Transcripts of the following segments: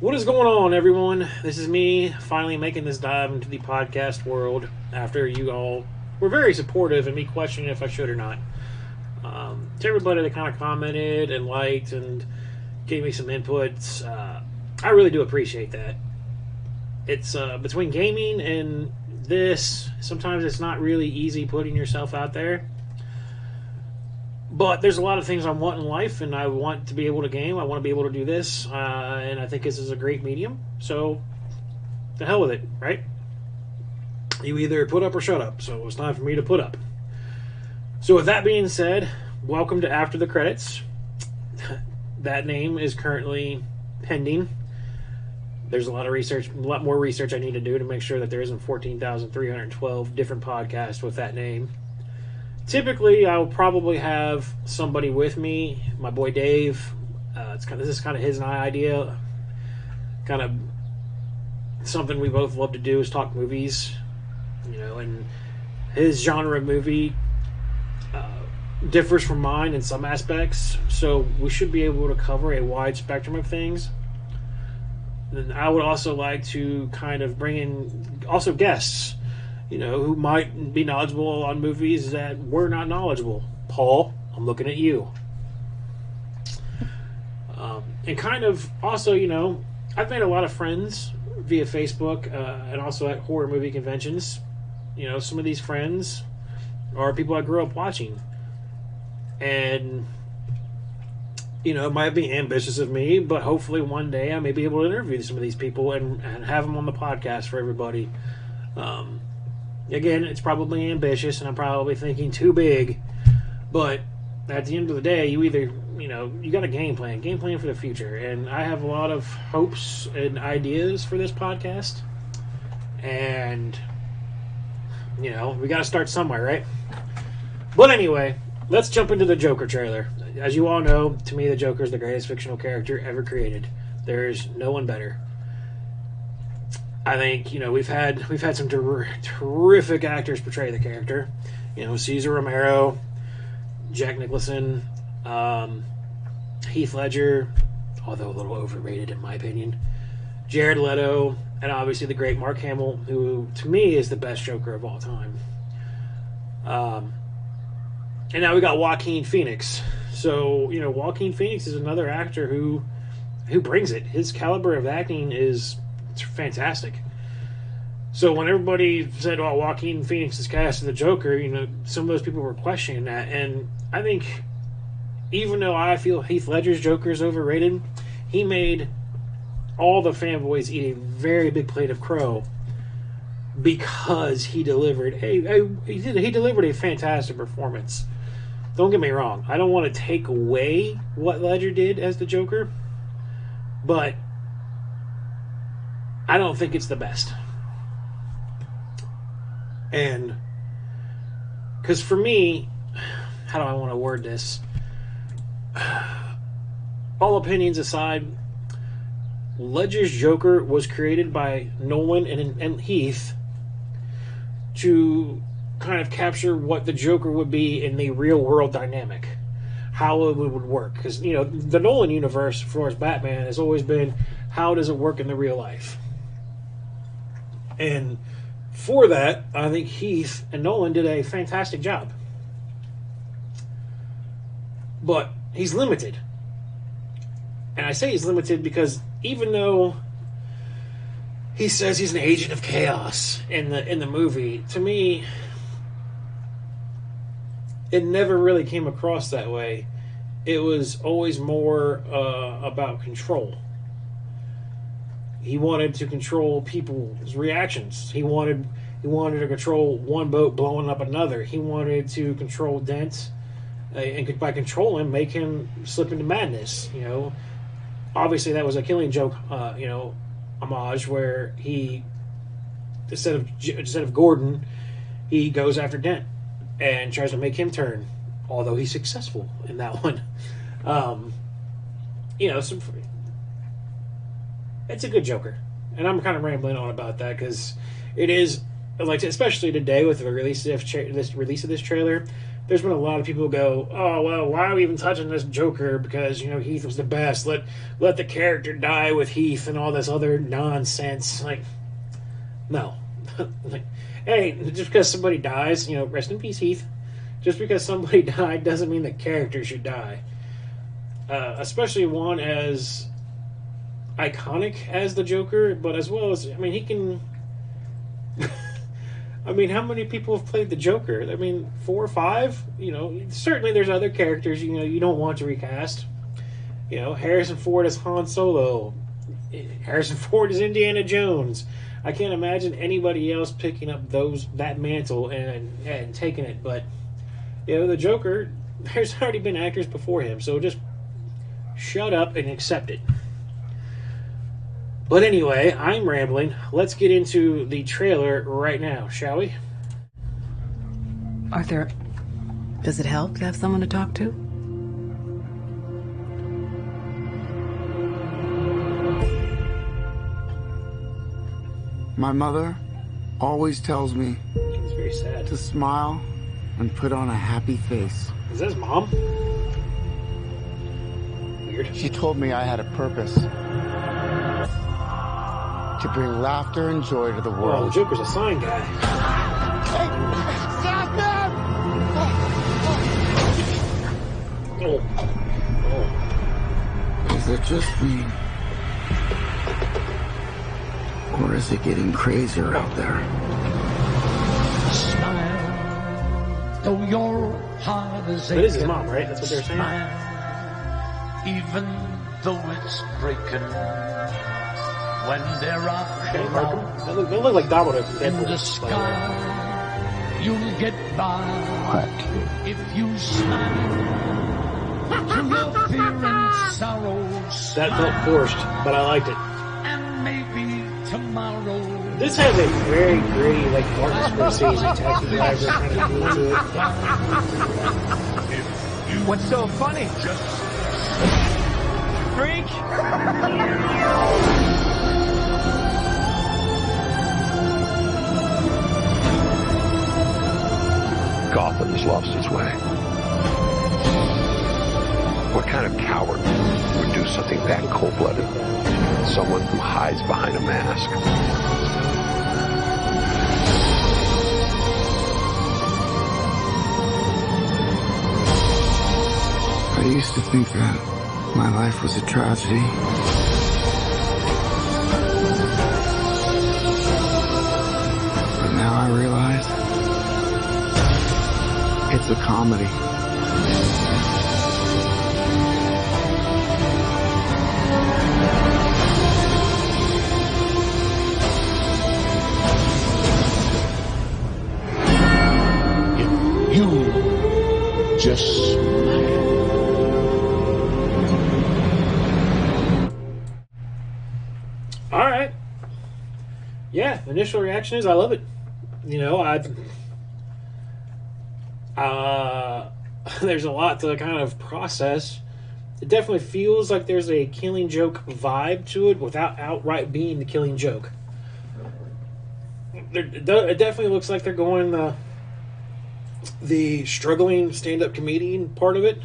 What is going on, everyone? This is me finally making this dive into the podcast world after you all were very supportive and me questioning if I should or not. To everybody that kind of commented and liked and gave me some inputs, I really do appreciate that. It's between gaming and this, sometimes it's not really easy putting yourself out there. But there's a lot of things I want in life, and I want to be able to game. I want to be able to do this, and I think this is a great medium. So, the hell with it, right? You either put up or shut up. So it's time for me to put up. So with that being said, welcome to After the Credits. That name is currently pending. There's a lot more research I need to do to make sure that there isn't 14,312 different podcasts with that name. Typically, I'll probably have somebody with me, my boy Dave. This is kind of his and I idea. Kind of something we both love to do is talk movies, and his genre of movie differs from mine in some aspects, so we should be able to cover a wide spectrum of things. And I would also like to kind of bring in also guests, who might be knowledgeable on movies that we're not knowledgeable. Paul, I'm looking at you. And kind of also, I've made a lot of friends via Facebook and also at horror movie conventions. Some of these friends are people I grew up watching. And, it might be ambitious of me, but hopefully one day I may be able to interview some of these people and have them on the podcast for everybody. Again, it's probably ambitious, and I'm probably thinking too big. But at the end of the day, you either, you got a game plan for the future. And I have a lot of hopes and ideas for this podcast. And, we got to start somewhere, right? But anyway, let's jump into the Joker trailer. As you all know, to me, the Joker is the greatest fictional character ever created. There's no one better. I think, we've had some terrific actors portray the character. Cesar Romero, Jack Nicholson, Heath Ledger, although a little overrated in my opinion, Jared Leto, and obviously the great Mark Hamill, who to me is the best Joker of all time. And now we got Joaquin Phoenix. So, Joaquin Phoenix is another actor who brings it. His caliber of acting is fantastic. So when everybody said, "Oh, Joaquin Phoenix is cast as the Joker," some of those people were questioning that. And I think, even though I feel Heath Ledger's Joker is overrated, he made all the fanboys eat a very big plate of crow because he delivered he delivered a fantastic performance. Don't get me wrong. I don't want to take away what Ledger did as the Joker, but I don't think it's the best. And because for me, how do I want to word this? All opinions aside, Ledger's Joker was created by Nolan and Heath to kind of capture what the Joker would be in the real world dynamic, how it would work. Because, the Nolan universe, as far as Batman, has always been, how does it work in the real life? And for that, I think Heath and Nolan did a fantastic job. But he's limited. And I say he's limited because even though he says he's an agent of chaos in the movie, to me, it never really came across that way. It was always more about control. He wanted to control people's reactions. He wanted to control one boat blowing up another. He wanted to control Dent, and by controlling, make him slip into madness. Obviously that was a Killing Joke, homage where he instead of Gordon, he goes after Dent and tries to make him turn. Although he's successful in that one. It's a good Joker. And I'm kind of rambling on about that because it is, like, especially today with the release of this trailer, there's been a lot of people who go, oh well, why are we even touching this Joker? Because Heath was the best. Let the character die with Heath and all this other nonsense. Like, no, like, hey, just because somebody dies, rest in peace, Heath. Just because somebody died doesn't mean the character should die. Especially one as iconic as the Joker, but as well as, he can. How many people have played the Joker? 4 or 5. Certainly there's other characters you don't want to recast. Harrison Ford as Han Solo. Harrison Ford as Indiana Jones. I can't imagine anybody else picking up that mantle and taking it. But the Joker, there's already been actors before him, so just shut up and accept it. But anyway, I'm rambling. Let's get into the trailer right now, shall we? Arthur, does it help to have someone to talk to? My mother always tells me It's very sad. to smile and put on a happy face. Is that his mom? Weird. She told me I had a purpose. To bring laughter and joy to the Oh, the world. Joker's a sign guy. Hey, stop them! Oh. Is it just me? Or is it getting crazier out there? Smile, though your heart is That is his aching. mom, right? That's what they're saying? Smile, even though it's breaking. When there are Okay, clouds Markham. They look like Domino from in the Deadpool, by the way. sky, you'll get by What? if you smile. To your fear and sorrows, That felt forced, but I liked it. and maybe tomorrow. This has a very gritty, like Martin Scorsese taxi driver kind of feel to it. What's so funny? Freak? Gotham has lost its way. What kind of coward would do something that cold-blooded? Someone who hides behind a mask. I used to think that my life was a tragedy. But now I realize it's a comedy. If you just smile. All right. Yeah, initial reaction is I love it. There's a lot to kind of process. It definitely feels like there's a Killing Joke vibe to it without outright being the Killing Joke. It definitely looks like they're going the struggling stand-up comedian part of it.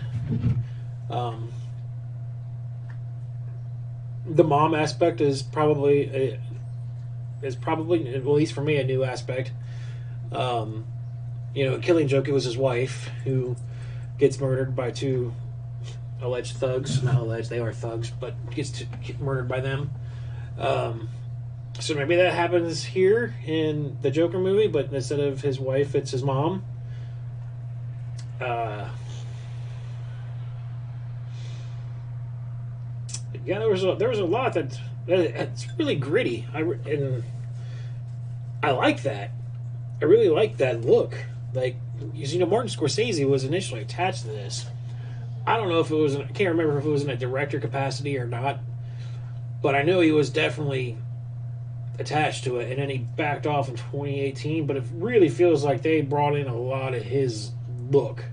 The mom aspect is probably at least for me a new aspect. Killing Joke, it was his wife who gets murdered by two alleged thugs. Not alleged, they are thugs, but gets murdered by them. So maybe that happens here in the Joker movie, but instead of his wife, it's his mom. Yeah, there was a lot that it's really gritty. And I like that. I really like that look. Like, Martin Scorsese was initially attached to this. I don't know if it was. I can't remember if it was in a director capacity or not, but I know he was definitely attached to it, and then he backed off in 2018. But it really feels like they brought in a lot of his look.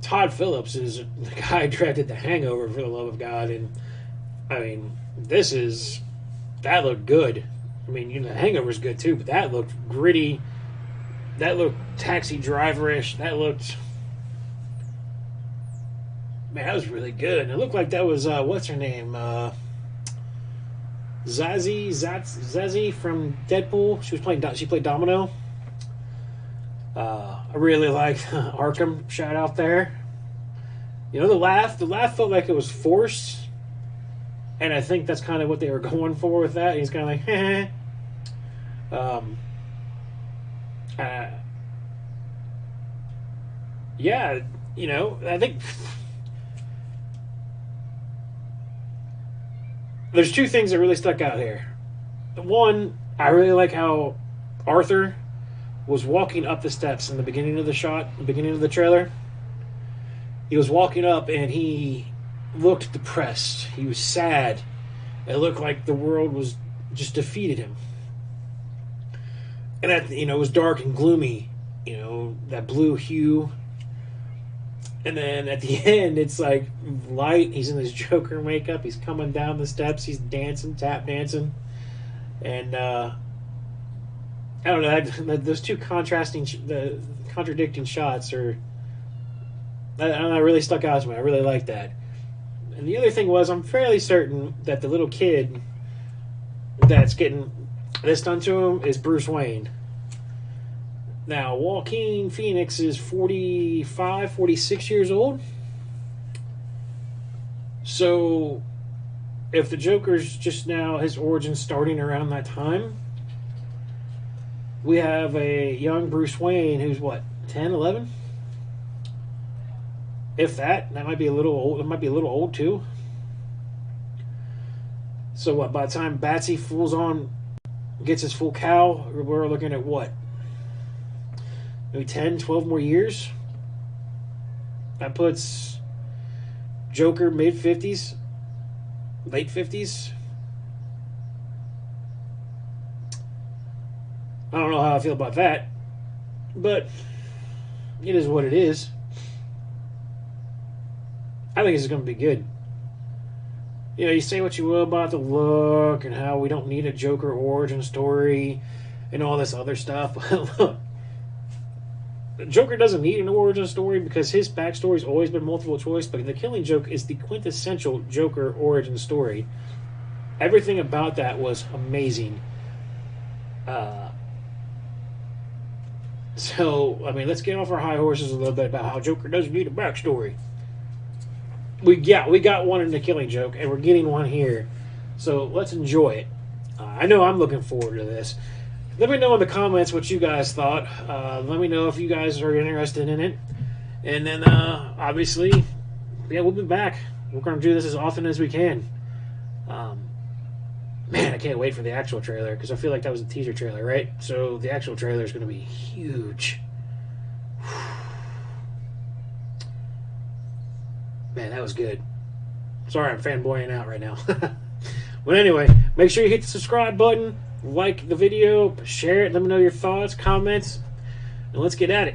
Todd Phillips is the guy who directed The Hangover, for the love of God, and that looked good. The Hangover's good too, but that looked gritty That looked Taxi Driver-ish. That looked... Man, that was really good. It looked like that was, what's her name? Zazie from Deadpool. She played Domino. I really liked Arkham shot out there. You know, the laugh felt like it was forced. And I think that's kind of what they were going for with that. He's kind of like, yeah, you know, I think there's two things that really stuck out here. One, I really like how Arthur was walking up the steps in the beginning of the shot, the beginning of the trailer. He was walking up and he looked depressed. He was sad. It looked like the world was just defeated him. And that, you know, it was dark and gloomy, you know, that blue hue. And then at the end, it's like light. He's in his Joker makeup. He's coming down the steps. He's dancing, tap dancing. And I don't know. Those two contradicting shots are. That really stuck out to me. I really like that. And the other thing was, I'm fairly certain that the little kid that's getting this done to him is Bruce Wayne. Now, Joaquin Phoenix is 45, 46 years old. So, if the Joker's just now, his origin starting around that time, we have a young Bruce Wayne who's, what, 10, 11? If that might be a little old. It might be a little old, too. So, what, by the time Batsy gets his full cow, we're looking at what? Maybe 10, 12 more years. That puts Joker mid-50s, late 50s. I don't know how I feel about that, but it is what it is. I think this is going to be good. You know, you say what you will about the look and how we don't need a Joker origin story and all this other stuff. But look, Joker doesn't need an origin story because his backstory's always been multiple choice, but The Killing Joke is the quintessential Joker origin story. Everything about that was amazing. So, I mean, let's get off our high horses a little bit about how Joker doesn't need a backstory. We got one in The Killing Joke, and we're getting one here. So, let's enjoy it. I know I'm looking forward to this. Let me know in the comments what you guys thought. Let me know if you guys are interested in it. And then, obviously, yeah, we'll be back. We're going to do this as often as we can. Man, I can't wait for the actual trailer, because I feel like that was a teaser trailer, right? So the actual trailer is going to be huge. Man, that was good. Sorry, I'm fanboying out right now. But anyway, make sure you hit the subscribe button, like the video, share it, let me know your thoughts, comments, and let's get at it.